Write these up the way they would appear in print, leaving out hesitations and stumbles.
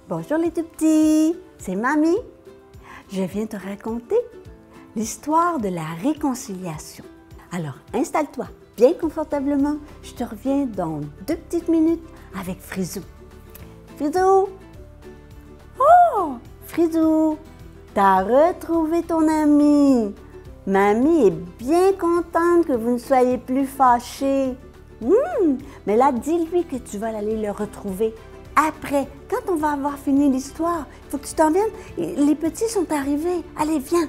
Bonjour les tout petits, c'est Mamie. Je viens te raconter l'histoire de la réconciliation. Alors installe-toi bien confortablement, je te reviens dans 2 petites minutes avec Frisou. Frisou! Oh! Frisou! T'as retrouvé ton ami! Mamie est bien contente que vous ne soyez plus fâchés. Mais là, dis-lui que tu vas aller le retrouver après, quand on va avoir fini l'histoire. Il faut que tu t'en viennes. Les petits sont arrivés. Allez, viens.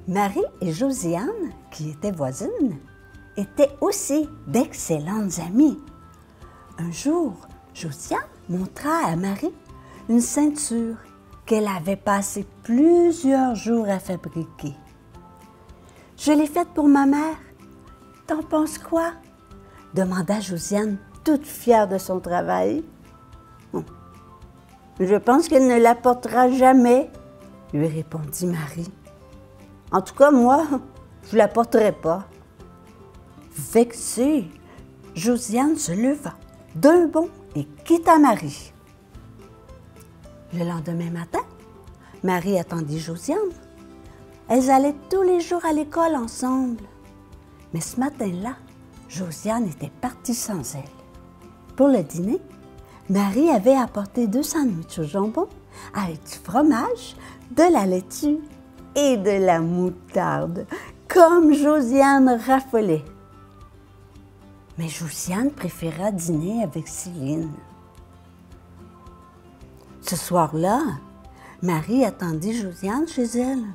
Marie et Josiane, qui étaient voisines, étaient aussi d'excellentes amies. Un jour, Josiane montra à Marie une ceinture qu'elle avait passé plusieurs jours à fabriquer. « Je l'ai faite pour ma mère. T'en penses quoi? » demanda Josiane, toute fière de son travail. « Je pense qu'elle ne la portera jamais, » lui répondit Marie. En tout cas, moi, je ne la porterai pas. Vexée, Josiane se leva d'un bond et quitta Marie. Le lendemain matin, Marie attendit Josiane. Elles allaient tous les jours à l'école ensemble. Mais ce matin-là, Josiane était partie sans elle. Pour le dîner, Marie avait apporté 2 sandwichs au jambon avec du fromage, de la laitue et de la moutarde, comme Josiane raffolait. Mais Josiane préféra dîner avec Céline. Ce soir-là, Marie attendit Josiane chez elle.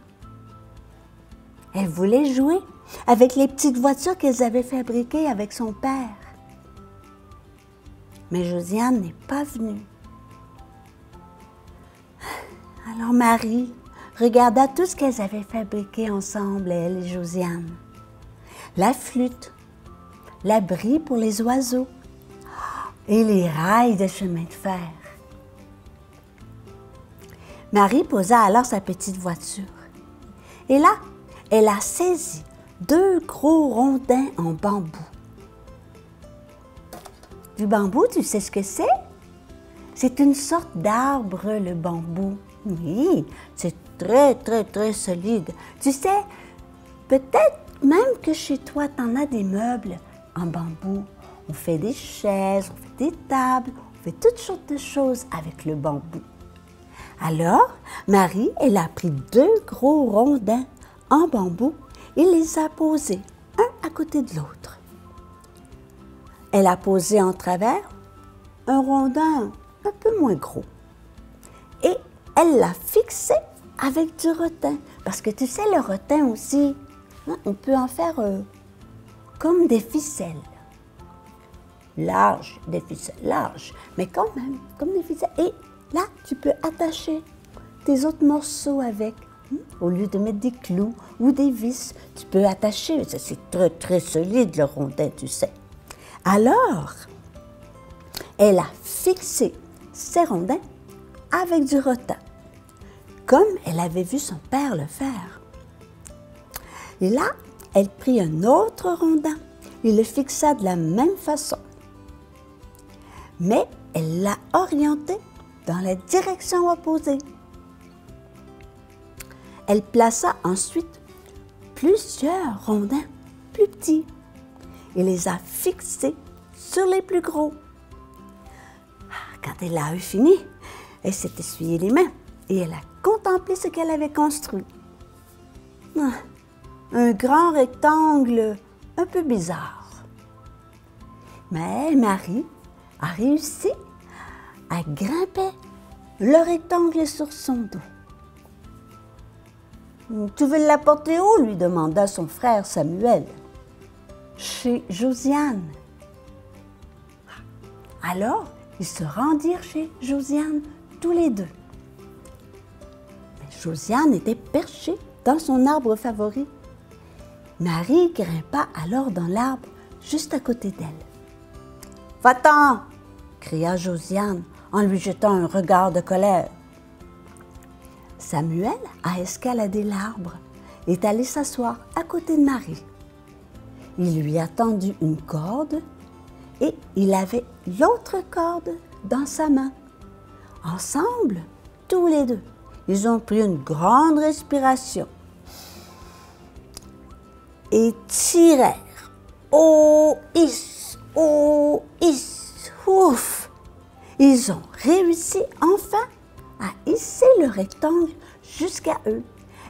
Elle voulait jouer avec les petites voitures qu'elles avaient fabriquées avec son père. Mais Josiane n'est pas venue. Alors Marie regarda tout ce qu'elles avaient fabriqué ensemble, elle et Josiane. La flûte, l'abri pour les oiseaux et les rails de chemin de fer. Marie posa alors sa petite voiture. Et là, elle a saisi 2 gros rondins en bambou. Du bambou, tu sais ce que c'est? C'est une sorte d'arbre, le bambou. Oui, c'est très solide. Tu sais, peut-être même que chez toi, tu en as des meubles en bambou. On fait des chaises, on fait des tables, on fait toutes sortes de choses avec le bambou. Alors, Marie, elle a pris 2 gros rondins en bambou et les a posés un à côté de l'autre. Elle a posé en travers un rondin un peu moins gros et elle l'a fixé avec du rotin. Parce que tu sais, le rotin aussi, on peut en faire comme des ficelles. Larges, des ficelles larges, mais quand même, comme des ficelles. Et là, tu peux attacher tes autres morceaux avec. Au lieu de mettre des clous ou des vis, tu peux attacher. C'est très solide, le rondin, tu sais. Alors, elle a fixé ses rondins avec du rotin, comme elle avait vu son père le faire. Et là, elle prit un autre rondin et le fixa de la même façon. Mais elle l'a orienté dans la direction opposée. Elle plaça ensuite plusieurs rondins plus petits et les a fixés sur les plus gros. Quand elle a eu fini, elle s'est essuyé les mains et elle a contemplé ce qu'elle avait construit. un grand rectangle un peu bizarre. Mais Marie a réussi à grimper le rectangle sur son dos. « Tu veux l'apporter où ?» lui demanda son frère Samuel. « Chez Josiane. » Alors, ils se rendirent chez Josiane tous les deux. Mais Josiane était perchée dans son arbre favori. Marie grimpa alors dans l'arbre juste à côté d'elle. « Va-t'en !» cria Josiane en lui jetant un regard de colère. Samuel a escaladé l'arbre et est allé s'asseoir à côté de Marie. Il lui a tendu une corde et il avait l'autre corde dans sa main. Ensemble, tous les deux, ils ont pris une grande respiration et tirèrent. Oh, ouf! Ils ont réussi enfin à hisser le rectangle jusqu'à eux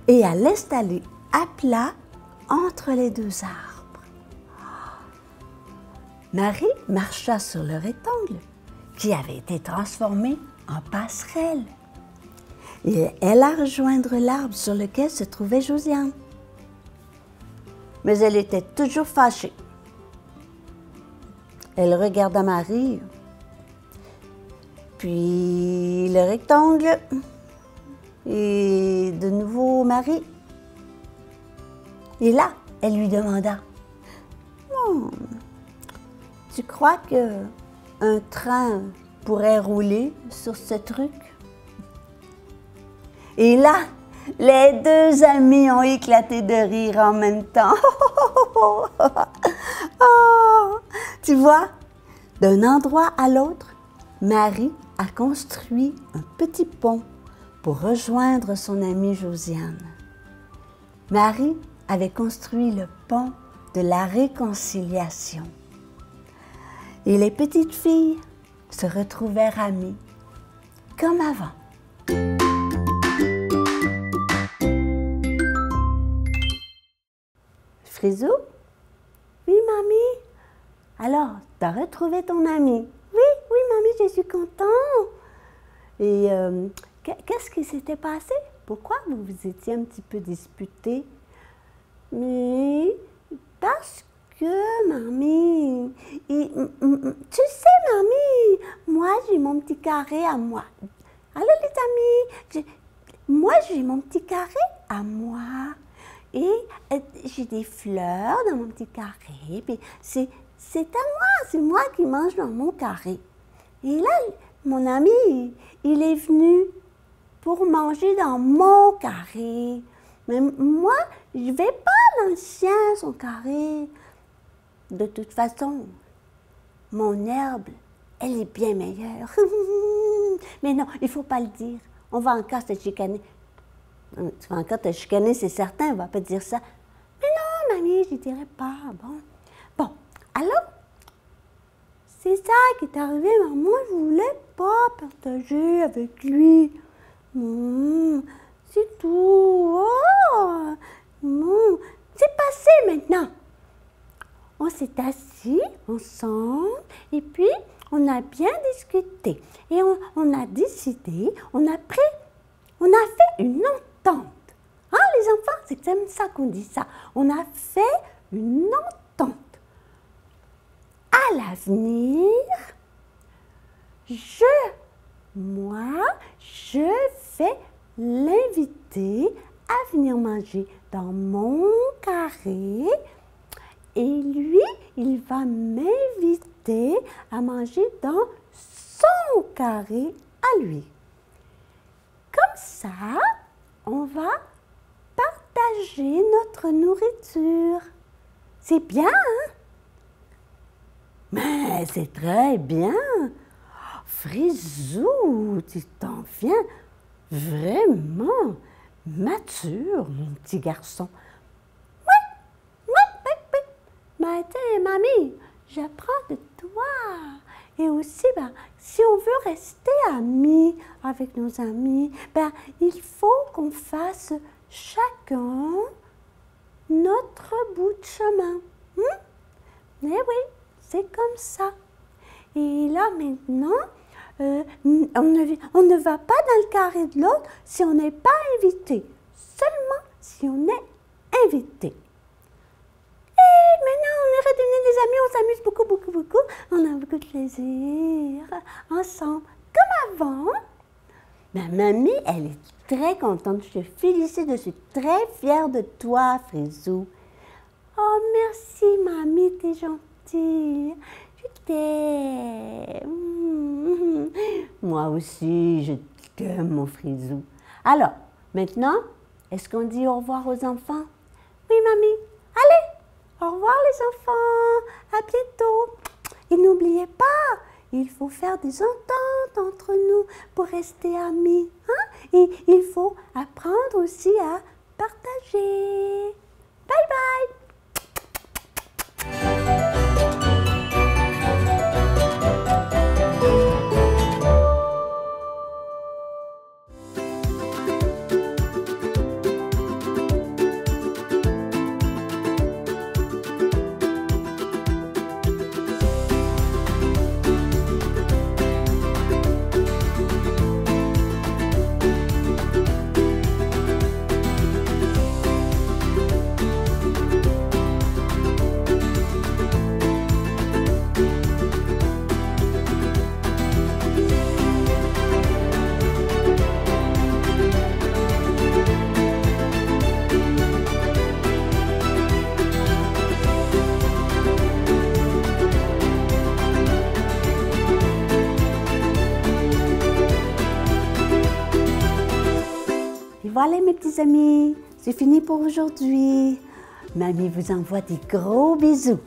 et à l'installer à plat entre les deux arbres. Marie marcha sur le rectangle qui avait été transformé en passerelle et elle alla rejoindre l'arbre sur lequel se trouvait Josiane. Mais elle était toujours fâchée. Elle regarda Marie, puis le rectangle, et de nouveau Marie. Et là, elle lui demanda, « Tu crois qu'un train pourrait rouler sur ce truc? » Et là, les deux amis ont éclaté de rire en même temps. Oh, tu vois, d'un endroit à l'autre, Marie a construit un petit pont pour rejoindre son amie Josiane. Marie avait construit le pont de la réconciliation. Et les petites filles se retrouvèrent amies, comme avant. Frisou? Oui, mamie? Alors, tu as retrouvé ton ami? Oui, mamie, je suis contente. Et qu'est-ce qui s'était passé? Pourquoi vous vous étiez un petit peu disputés? Mais parce que, mamie, tu sais, mamie, moi, j'ai mon petit carré à moi. Alors, les amis, moi, j'ai mon petit carré à moi. Et j'ai des fleurs dans mon petit carré. Puis c'est à moi, c'est moi qui mange dans mon carré. Et là, mon ami, il est venu pour manger dans mon carré. Mais moi, je ne vais pas dans le sien, son carré. De toute façon, mon herbe, elle est bien meilleure. Mais non, il ne faut pas le dire. On va encore se chicaner. Tu vas encore te chicaner, c'est certain, on ne va pas dire ça. Mais non, mamie, je ne dirais pas. Bon, alors, c'est ça qui est arrivé, mais moi, je ne voulais pas partager avec lui. C'est tout. Oh, c'est passé maintenant. On s'est assis ensemble et puis on a bien discuté. Et on a décidé, on a fait une entente. Hein, les enfants, c'est comme ça qu'on dit ça. On a fait une entente. À l'avenir, je vais l'inviter à venir manger dans mon carré et lui, il va m'inviter à manger dans son carré à lui. Comme ça, on va partager notre nourriture. C'est bien, hein? Mais c'est très bien. Frisou, tu t'en viens vraiment mature, mon petit garçon. Oui. Mais tiens, mamie, j'apprends de toi. Et aussi, si on veut rester amis avec nos amis, il faut qu'on fasse chacun de chemin. Eh oui, c'est comme ça. Et là, maintenant, on ne va pas dans le carré de l'autre si on n'est pas invité. Seulement si on est invité. Et maintenant, on est redevenus des amis, on s'amuse beaucoup, beaucoup, beaucoup. On a beaucoup de plaisir ensemble, comme avant. Ma mamie, elle est très contente. Je te félicite, je suis très fière de toi, Frisou. Oh, merci, mamie, t'es gentille. Je t'aime. Moi aussi, je t'aime, mon Frisou. Alors, maintenant, est-ce qu'on dit au revoir aux enfants? Oui, mamie. Allez, au revoir les enfants. À bientôt. Et n'oubliez pas, il faut faire des ententes entre nous pour rester amis. Et il faut apprendre aussi à partager. Bye bye. Voilà mes petits amis, c'est fini pour aujourd'hui. Mamie vous envoie des gros bisous.